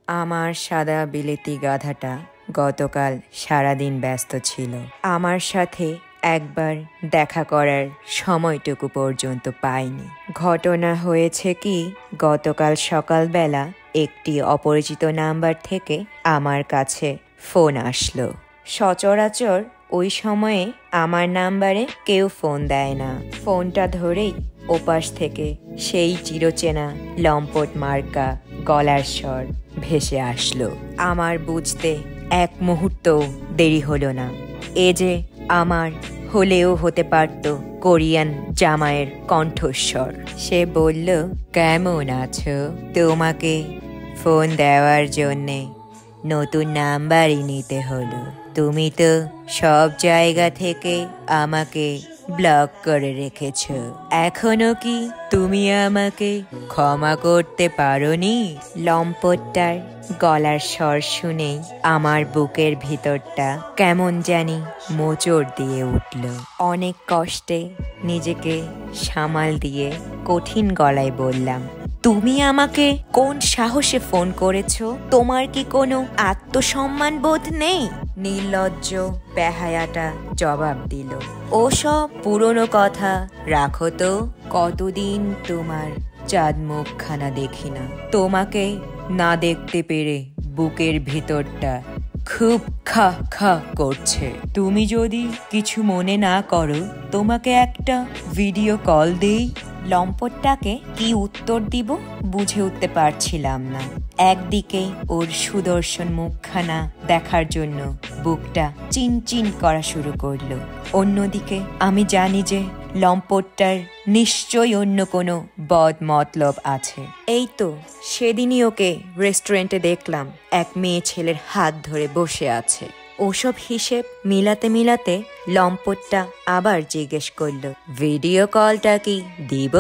আমার সাদা বিলেতি গাধাটা গতকাল সারাদিন ব্যস্ত ছিল। আমার সাথে একবার দেখা করার সময়টুকু পর্যন্ত পাইনি। ঘটনা হয়েছে কি, গতকাল সকালবেলা একটি অপরিচিত নাম্বার থেকে আমার কাছে ফোন আসলো। সচরাচর ওই সময়ে আমার নাম্বারে কেউ ফোন দেয় না। ফোনটা ধরেই ওপাশ থেকে সেই চিরচেনা লম্পট মার্কা গলার স্বর ভেসে আসলো। আমার বুঝতে এক মুহূর্ত দেরি হলো না। এ যে আমার হলেও হতে পারত কোরিয়ান জামাইয়ের কণ্ঠস্বর। সে বলল, কেমন আছো? তোমাকে ফোন দেওয়ার জন্যে নতুন নাম্বারই নিতে হলো। তুমি তো সব জায়গা থেকে আমাকে ব্লক করে রেখেছ। এখনো কি তুমি আমাকে ক্ষমা করতে পারোনি? লম্পটটার গলার স্বর শুনেই আমার বুকের ভিতরটা কেমন জানি মোচড় দিয়ে উঠল। অনেক কষ্টে নিজেকে সামাল দিয়ে কঠিন গলায় বললাম, তুমি আমাকে কোন সাহসে ফোন করেছো? তোমার কি কোনো আত্মসম্মান বোধ নেই? নির্লজ্জ বেহায়াটা জবাব দিল, ওসব পুরনো কথা রাখো তো। কতদিন তোমার চাঁদ মুখখানা দেখি না। তোমাকে না দেখতে পেরে বুকের ভিতরটা খুব খা খা করছে। তুমি যদি কিছু মনে না করো, তোমাকে একটা ভিডিও কল দেই। লম্পটটাকে কি উত্তর দিব বুঝে উঠতে পারছিলাম না। একদিকে ওর সুদর্শন মুখখানা দেখার জন্য বুকটা চিনচিন করা শুরু করলো, অন্যদিকে আমি জানি যে লম্পটটার নিশ্চয়ই অন্য কোনো বদ মতলব আছে। এই তো সেদিনই ওকে রেস্টুরেন্টে দেখলাম, এক মেয়ে ছেলের হাত ধরে বসে আছে। ওসব হিসেব মিলাতে মিলাতে লম্পটটা আবার জিজ্ঞেস করল, ভিডিও কলটা কি দিব?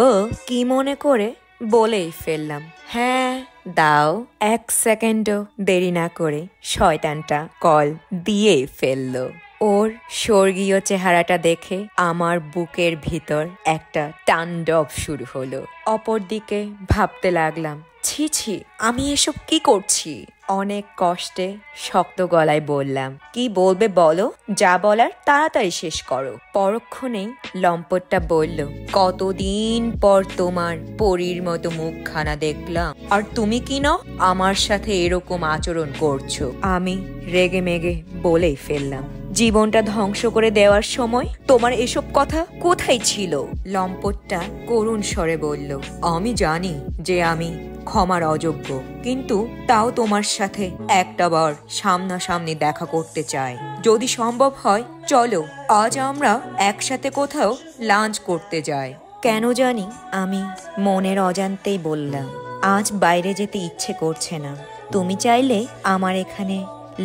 কি মনে করে বলেই ফেললাম, হ্যাঁ দাও। 1 সেকেন্ডও দেরি না করে শয়তানটা কল দিয়েই ফেললো। ওর স্বর্গীয় চেহারাটা দেখে আমার বুকের ভিতর একটা তাণ্ডব শুরু হলো। অপরদিকে ভাবতে লাগলাম, ছি ছি, আমি এসব কি করছি? অনেক কষ্টে শক্ত গলায় বললাম, কি বলবে বলো, যা বলার তাড়াতাড়ি শেষ করো। পরক্ষণেই লম্পটটা বলল, কতদিন পর তোমার পরীর মতো মুখখানা দেখলাম, আর তুমি কি না আমার সাথে এরকম আচরণ করছো? আমি রেগে মেগে বলেই ফেললাম, জীবনটা ধ্বংস করে দেওয়ার সময় তোমার এসব কথা কোথায় ছিল? লম্পটটা করুণ স্বরে বলল, আমি জানি যে আমি ক্ষমার অযোগ্য, কিন্তু তাও তোমার সাথে একটাবার সামনাসামনি দেখা করতে চাই। যদি সম্ভব হয় চলো আজ আমরা একসাথে কোথাও লাঞ্চ করতে যাই। কেন জানি আমি মনের অজান্তেই বললাম, আজ বাইরে যেতে ইচ্ছে করছে না। তুমি চাইলে আমার এখানে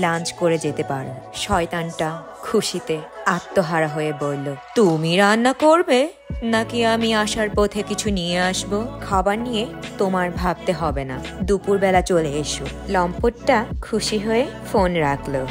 লাঞ্চ করে যেতে পারো। শয়তানটা খুশিতে আত্মহারা হয়ে বলল, তুমি রান্না করবে নাকি আমি আসার পথে কিছু নিয়ে আসব? খাবার নিয়ে তোমার ভাবতে হবে না, দুপুরবেলা চলে এসো। লম্পটটা খুশি হয়ে ফোন রাখলো।